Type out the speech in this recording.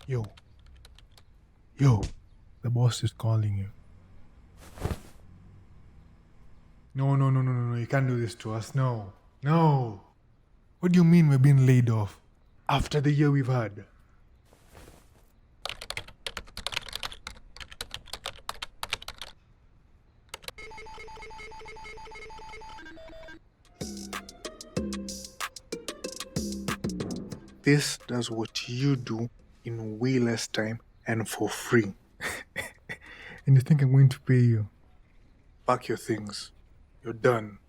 Yo, yo, the boss is calling you. No, no, no, no, no, no, you can't do this to us. No, no. What do you mean we're being laid off? After the year we've had? This does what you do in way less time and for free. And you think I'm going to pay you? Pack your things. You're done.